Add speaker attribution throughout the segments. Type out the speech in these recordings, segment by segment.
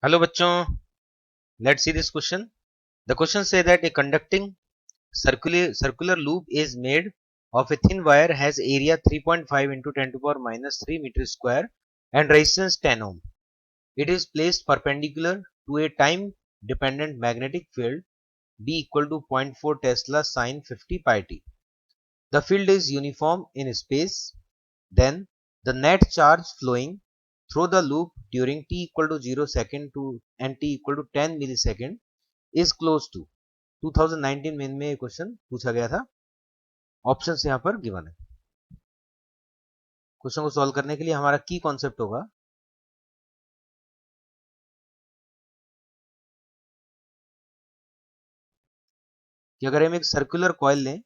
Speaker 1: Hello बच्चों, let's see this question. The question say that a conducting circular loop is made of a thin wire has area 3.5 into 10 to the power minus 3 meter square and resistance 10 ohm. It is placed perpendicular to a time dependent magnetic field B equal to 0.4 Tesla sine 50 pi t. The field is uniform in space. Then the net charge flowing through the loop during t equal to 0 second to and t equal to 10 millisecond is close to 2019 में ये question पूछा गया था. Options यहाँ पर given है. Question को solve करने के लिए हमारा की कॉन्सेप्ट होगा कि अगर हम एक सर्कुलर कॉइल लें,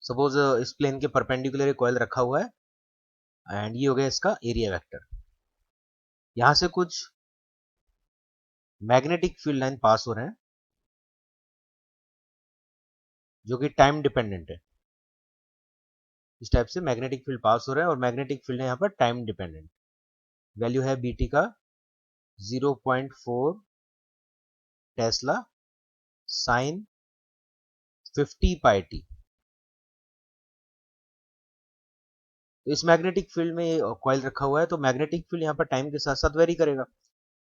Speaker 1: सपोज इस प्लेन के परपेंडिकुलर कॉइल रखा हुआ है एंड ये हो गया इसका एरिया वेक्टर. यहां से कुछ मैग्नेटिक फील्ड लाइन पास हो रहे हैं जो कि टाइम डिपेंडेंट है. इस टाइप से मैग्नेटिक फील्ड पास हो रहा है और मैग्नेटिक फील्ड है यहाँ पर टाइम डिपेंडेंट. वैल्यू है बीटी का 0.4 टेस्ला साइन 50 पाई टी. तो इस मैग्नेटिक फील्ड में ये कॉइल रखा हुआ है, तो मैग्नेटिक फील्ड यहाँ पर टाइम के साथ साथ वेरी करेगा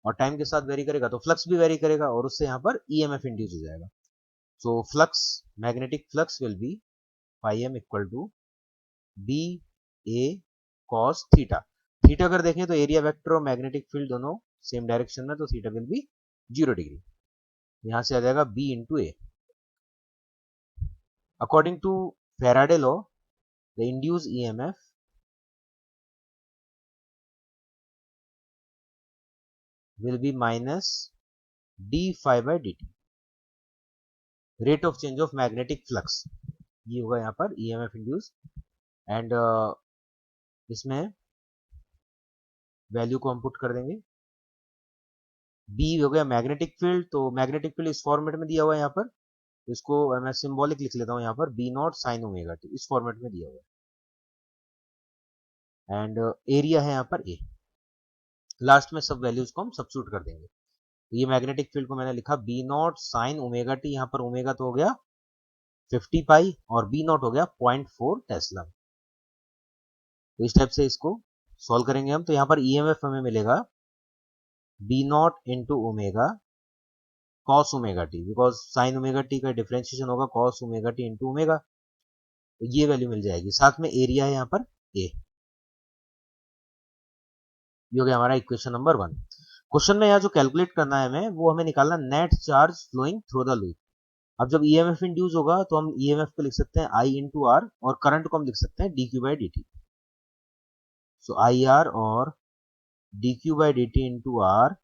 Speaker 1: और टाइम के साथ वेरी करेगा तो फ्लक्स भी वेरी करेगा और उससे यहाँ पर ईएमएफ इंड्यूस हो जाएगा. So flux, magnetic flux will be phi M equal to B A cos theta. Theta अगर देखें तो एरिया वेक्टर और मैग्नेटिक फील्ड दोनों सेम डायरेक्शन में, तो थीटा विल बी 0 डिग्री. यहां से आ जाएगा B into A. According to Faraday law the induce EMF will be minus d phi by dt, rate of change of magnetic flux. ये होगा यहाँ पर ईएमएफ इंड्यूस एंड इसमें वैल्यू को हम पुट कर देंगे. बी हो गया मैग्नेटिक फील्ड, तो मैग्नेटिक फील्ड इस फॉर्मेट में दिया हुआ है यहाँ पर. इसको मैं सिंबॉलिक लिख लेता हूँ यहाँ पर B naught sine omega T, इस फॉर्मेट में दिया हुआ है. एंड एरिया है यहाँ पर ए. लास्ट में सब वैल्यूज को हम सब्स्टिट्यूट कर देंगे. तो ये मैग्नेटिक फील्ड को मैंने लिखा B naught sine omega T. यहाँ पर ओमेगा तो हो गया 50 पाई और बी नॉट हो गया 0.4 टेस्ला. तो इस टाइप से इसको सॉल्व करेंगे हम. तो यहाँ पर ईएमएफ हमें मिलेगा B naught into omega cos omega T, because sine omega T का डिफरेंशिएशन होगा cos omega T into omega. तो ये वैल्यू मिल जाएगी. साथ में एरिया है यहाँ पर ए. ये हो गया हमारा इक्वेशन नंबर 1. क्वेश्चन में यहाँ जो कैलकुलेट करना है हमें, वो हमें निकालना net charge flowing through the loop. अब जब ईएमएफ इंड्यूस होगा तो हम ईएमएफ को लिख सकते हैं आई इंटू आर और करंट को हम लिख सकते हैं D Q by D T. So I R और D Q by D T into R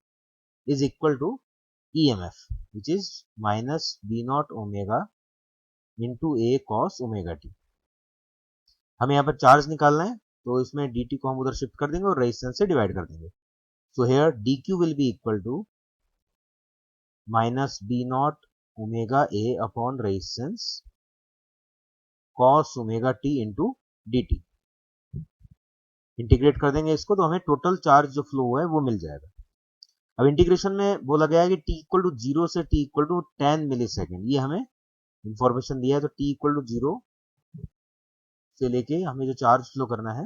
Speaker 1: is equal to EMF, which is minus B naught omega into A cos omega t. हमें यहाँ पर charge निकालना है, तो इसमें dt को हम उधर शिफ्ट कर देंगे और रेजिस्टेंस से डिवाइड कर देंगे. So here dq will be equal to minus B naught omega A upon resistance cos omega t into dt. Integrate कर देंगे इसको तो हमें टोटल चार्ज जो फ्लो हुआ है वो मिल जाएगा. अब इंटीग्रेशन में बोला गया है कि t इक्वल टू 0 से t equal to 10 millisecond, ये हमें इंफॉर्मेशन दिया है. तो t इक्वल टू 0 से लेके हमें जो चार्ज फ्लो करना है,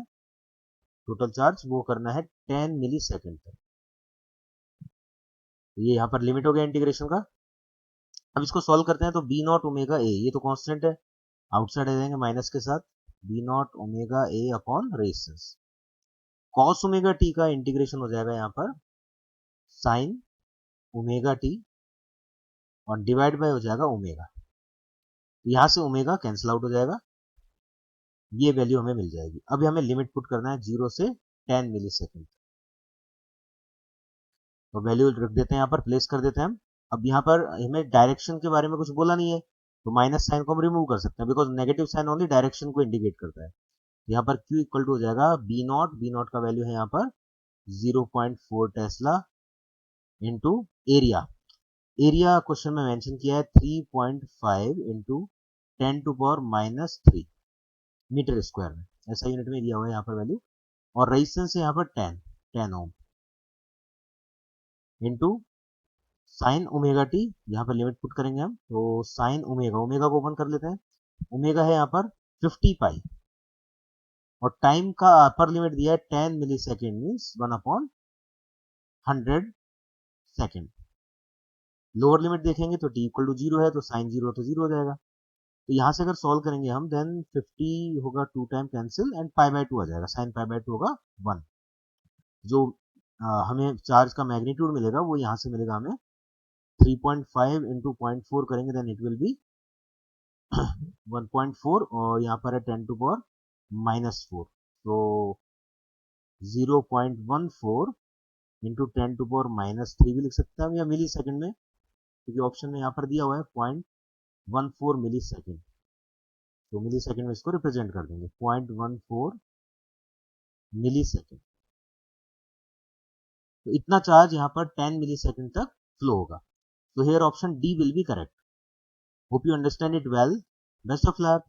Speaker 1: टोटल चार्ज, वो करना है 10 मिली सेकेंड तक. ये यहाँ पर लिमिट हो गया इंटीग्रेशन का. अब इसको सॉल्व करते हैं तो बी नॉट ओमेगा ए, ये तो कांस्टेंट है, आउटसाइड आ जाएंगे माइनस के साथ. B naught omega A upon resistance cos omega T का इंटीग्रेशन हो जाएगा यहाँ पर साइन ओमेगा टी और डिवाइड बाय हो जाएगा ओमेगा. यहाँ से ओमेगा कैंसिल आउट हो जाएगा. ये वैल्यू हमें मिल जाएगी. अब हमें लिमिट पुट करना है 0 से 10 मिली सेकेंड. तो वैल्यू रख देते हैं यहाँ पर, प्लेस कर देते हैं हम. अब यहाँ पर हमें डायरेक्शन के बारे में कुछ बोला नहीं है, तो माइनस साइन को हम रिमूव कर सकते हैं, because negative sign only direction को इंडिकेट करता है. यहाँ पर Q इक्वल टू हो जाएगा बी नॉट. बी नॉट का वैल्यू है यहाँ पर 0.4 tesla into area. Area question में मेंशन किया है 3.5 into 10 to power minus 3 metre square में, ऐसा यूनिट में दिया हुआ है यहाँ पर वैल्यू. और रेजिस्टेंस है यहाँ पर 10 ओम. इंटू साइन ओमेगा टी, यहाँ पर लिमिट पुट करेंगे हम, तो साइन ओमेगा, ओमेगा को ओपन कर लेते हैं, ओमेगा है यहाँ पर 50 पाई, और टाइम का अपर लिमिट दिया है 10 millisecond, means 1/100 second. Lower limit देखेंगे तो t इक्वल टू 0 है, तो साइन 0 तो 0 हो जाएगा। तो यहाँ से अगर सॉल्व करेंगे हम, देन 50 होगा 2 time cancel, and pi by 2 आ जाएगा, साइन पाई बाय 2 होगा 1। जो हमें चार्ज का मैग्नीट्यूड मिलेगा वो यहाँ से मिलेगा हमें 3.5 इंटू 0.4 करेंगे, देन इट विल बी 1.4, और यहाँ पर है 10 टू पावर -4, तो 0.14 इंटू 10 टू पावर -3 भी लिख सकते हैं हम, या मिली सेकेंड में, क्योंकि ऑप्शन में यहाँ पर दिया हुआ है 0.14 मिली सेकेंड, तो मिली सेकेंड में इसको रिप्रेजेंट कर देंगे, 0.14 मिली सेकेंड। तो इतना चार्ज यहाँ पर 10 मिली सेकेंड तक फ्लो होगा। So here option D will be correct. Hope you understand it well. Best of luck.